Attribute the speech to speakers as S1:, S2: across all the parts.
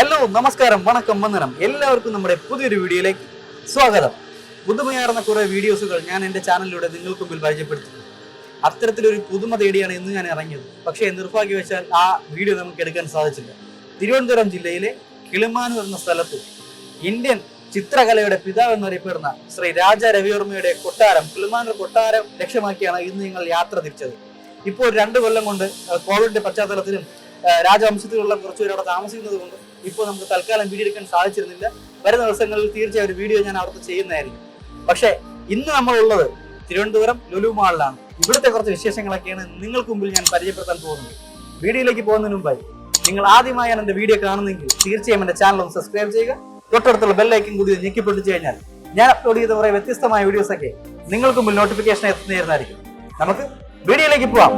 S1: Hello നമസ്കാരം വണക്കം വന്ദനം എല്ലാവർക്കും നമ്മുടെ പുതിയൊരു വീഡിയോയിലേക്ക് സ്വാഗതം. പുതുമയാർന്ന കുറെ വീഡിയോസുകൾ ഞാൻ എൻ്റെ ചാനലിലൂടെ നിങ്ങൾക്ക് മുമ്പിൽ പരിചയപ്പെടുത്തുന്നു. അത്തരത്തിലൊരു പുതുമ തേടിയാണ് ഇന്ന് ഞാൻ ഇറങ്ങിയത്. പക്ഷേ നിർഭാഗ്യവശാൽ ആ വീഡിയോ നമുക്ക് എടുക്കാൻ സാധിച്ചില്ല. തിരുവനന്തപുരം ജില്ലയിലെ കിളിമാനൂർ എന്ന സ്ഥലത്ത് ഇന്ത്യൻ ചിത്രകലയുടെ പിതാവ് എന്നറിയപ്പെടുന്ന ശ്രീ രാജ രവിവർമ്മയുടെ കൊട്ടാരം, കിളിമാനൂർ കൊട്ടാരം ലക്ഷ്യമാക്കിയാണ് ഇന്ന് നിങ്ങൾ യാത്ര തിരിച്ചത്. ഇപ്പോൾ 2 കൊല്ലം കൊണ്ട് കോവിഡിന്റെ പശ്ചാത്തലത്തിലും രാജവംശത്തിലുള്ള കുറച്ചുപേർ അവിടെ താമസിക്കുന്നത് കൊണ്ട് ഇപ്പോൾ നമുക്ക് തൽക്കാലം വീഡിയോ എടുക്കാൻ സാധിച്ചിരുന്നില്ല. വരുന്ന ദിവസങ്ങളിൽ തീർച്ചയായും ഒരു വീഡിയോ ഞാൻ അവിടുത്തെ ചെയ്യുന്നതായിരിക്കും. പക്ഷേ ഇന്ന് നമ്മളുള്ളത് തിരുവനന്തപുരം ലുലു മാളിലാണ്. ഇവിടുത്തെ കുറച്ച് വിശേഷങ്ങളൊക്കെയാണ് നിങ്ങൾക്ക് മുമ്പിൽ ഞാൻ പരിചയപ്പെടുത്താൻ പോകുന്നത്. വീഡിയോയിലേക്ക് പോകുന്നതിന് മുമ്പായി നിങ്ങൾ ആദ്യമായാണ് എൻ്റെ വീഡിയോ കാണുന്നെങ്കിൽ തീർച്ചയായും എൻ്റെ ചാനൽ ഒന്ന് സബ്സ്ക്രൈബ് ചെയ്യുക. തൊട്ടടുത്തുള്ള ബെല്ലൈക്കൻ കൂടി ഞെക്കിപ്പൊട്ടിച്ചു കഴിഞ്ഞാൽ ഞാൻ അപ്ലോഡ് ചെയ്ത കുറേ വ്യത്യസ്തമായ വീഡിയോസ് ഒക്കെ നിങ്ങൾക്ക് മുമ്പിൽ നോട്ടിഫിക്കേഷൻ എത്തുന്നതായിരിക്കും. നമുക്ക് വീഡിയോയിലേക്ക് പോവാം.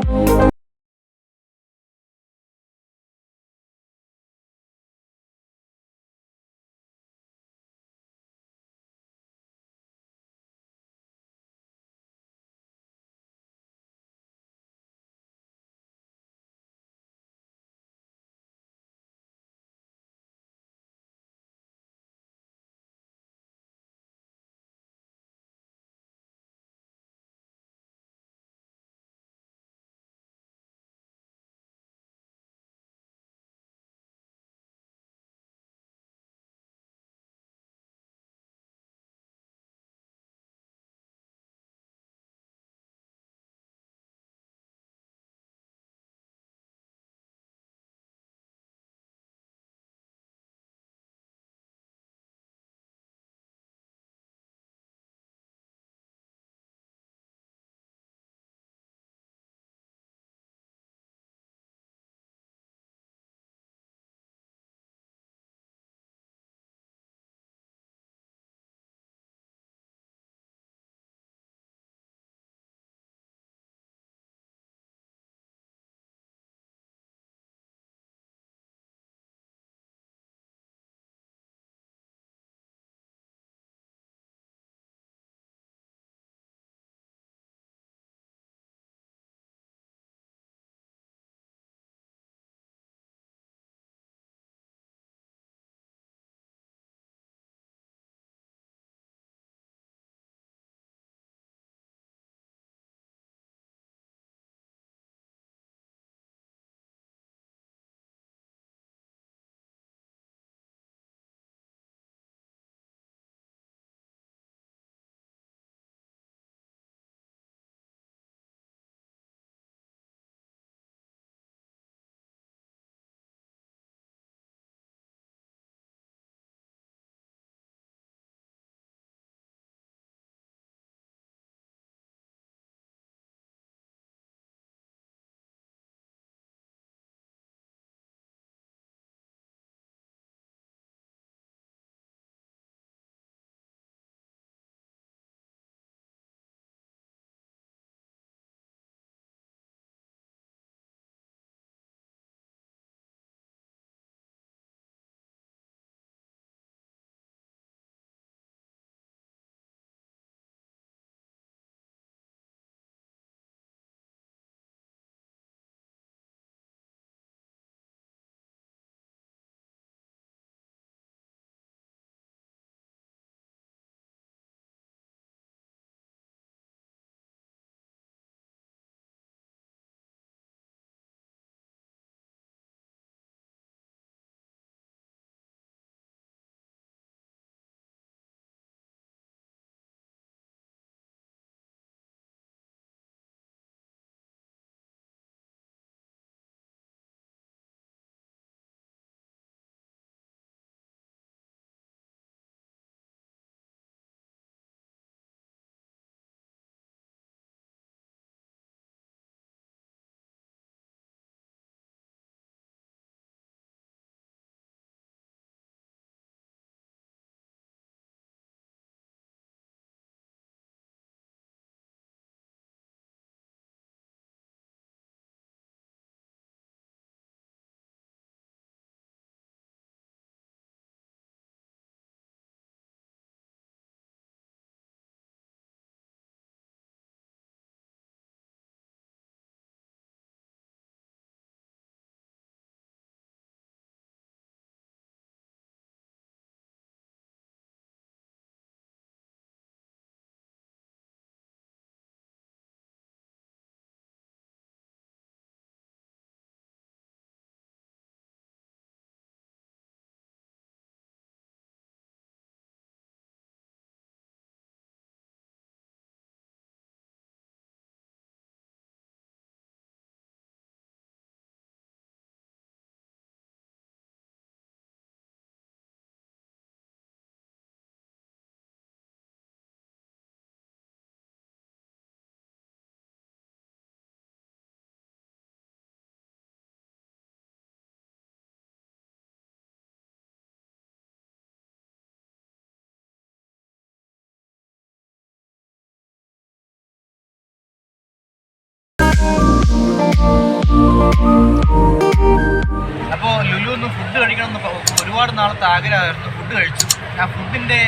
S1: കഴിക്കണം എന്ന് ഒരുപാട് നാളത്തെ ആഗ്രഹമായിരുന്നു. ഫുഡ് കഴിച്ചു. ആ ഫുഡിൻ്റെ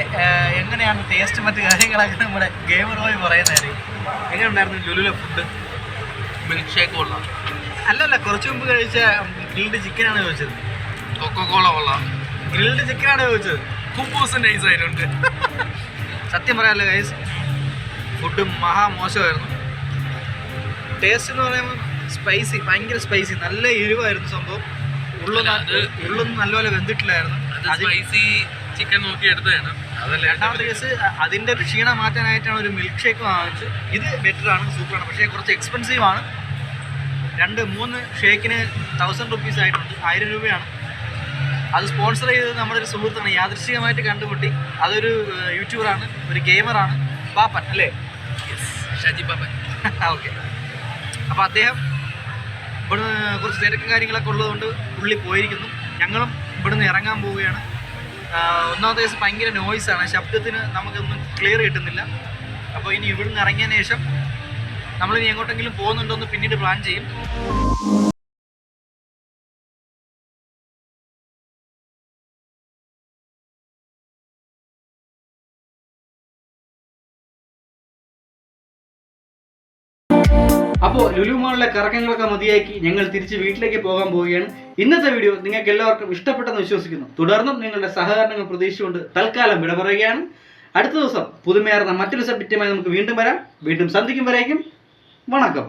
S1: എങ്ങനെയാണ് ടേസ്റ്റ് മറ്റു കാര്യങ്ങളൊക്കെ നമ്മുടെ ഗെയിമർ ബോയ് പറയുന്നതായിരിക്കും. എങ്ങനെ ഉണ്ടായിരുന്നു ലുലുവിലെ ഫുഡ്?
S2: മിൽക്ക് ഷേക്ക് കൊള്ളാം.
S1: അല്ലല്ല, കുറച്ച് മുമ്പ് കഴിച്ച ഗ്രിൽഡ് ചിക്കനാണ് ചോദിച്ചത്.
S2: കൊക്കോകോള കൊള്ളാം.
S1: ഗ്രിൽഡ് ചിക്കനാണ് ചോദിച്ചത്.
S2: കുബൂസ് നൈസ് ആയിട്ടുണ്ട്.
S1: സത്യം പറയാമല്ലോ ഗൈസ്, ഫുഡ് മഹാ മോശമായിരുന്നു. ടേസ്റ്റ് എന്ന് പറയുമ്പോൾ സ്പൈസി, ഭയങ്കര സ്പൈസി, നല്ല എരിവായിരുന്നു സംഭവം. ഉള്ളൊന്നും നല്ലപോലെ വെന്തിട്ടില്ലായിരുന്നു.
S2: സ്പൈസി ചിക്കൻ നോക്കി എടുത്തതാണ്. അതല്ല,
S1: രണ്ടാമത്തെ കേസ് അതിൻ്റെ ക്ഷീണം മാറ്റാനായിട്ടാണ് ഒരു മിൽക്ക് ഷേക്ക് വാങ്ങിച്ചത്. ഇത് ബെറ്ററാണ്, സൂപ്പറാണ്. പക്ഷേ കുറച്ച് എക്സ്പെൻസീവ് ആണ്. 2-3 ഷേക്കിന് 1000 റുപ്പീസ് ആയിട്ടുണ്ട്. 1000 രൂപയാണ്. അത് സ്പോൺസർ ചെയ്തത് നമ്മുടെ ഒരു സുഹൃത്താണ്. യാദൃശ്ചികമായിട്ട് കണ്ടുമുട്ടി. അതൊരു യൂട്യൂബറാണ്, ഒരു ഗെയിമറാണ്, പാപ്പൻ അല്ലേ?
S2: ഷാജി പാപ്പൻ.
S1: ഓക്കെ. അപ്പോൾ അദ്ദേഹം ഇവിടുന്ന് കുറച്ച് തിരക്കും കാര്യങ്ങളൊക്കെ ഉള്ളതുകൊണ്ട് പുള്ളി പോയിരിക്കുന്നു. ഞങ്ങളും ഇവിടുന്ന് ഇറങ്ങാൻ പോവുകയാണ്. ഒന്നാമത്തെ ദിവസം ഭയങ്കര നോയ്സാണ്, ശബ്ദത്തിന് നമുക്കൊന്നും ക്ലിയർ കിട്ടുന്നില്ല. അപ്പോൾ ഇനി ഇവിടുന്ന് ഇറങ്ങിയതിന് ശേഷം നമ്മളിനി എങ്ങോട്ടെങ്കിലും പോകുന്നുണ്ടോയെന്ന് പിന്നീട് പ്ലാൻ ചെയ്യും. അപ്പോൾ ലുലു മാളിലെ കറക്കങ്ങളൊക്കെ മതിയാക്കി ഞങ്ങൾ തിരിച്ച് വീട്ടിലേക്ക് പോകാൻ പോവുകയാണ്. ഇന്നത്തെ വീഡിയോ നിങ്ങൾക്ക് എല്ലാവർക്കും ഇഷ്ടപ്പെട്ടെന്ന് വിശ്വസിക്കുന്നു. തുടർന്നും നിങ്ങളുടെ സഹകരണങ്ങൾ പ്രതീക്ഷിച്ചുകൊണ്ട് തൽക്കാലം വിട പറയുകയാണ്. അടുത്ത ദിവസം പുതുമയാർന്ന മറ്റൊരു സബ്ജക്റ്റുമായി നമുക്ക് വീണ്ടും വരാം. വീണ്ടും സന്ധിക്കും വരേക്കും വണക്കം.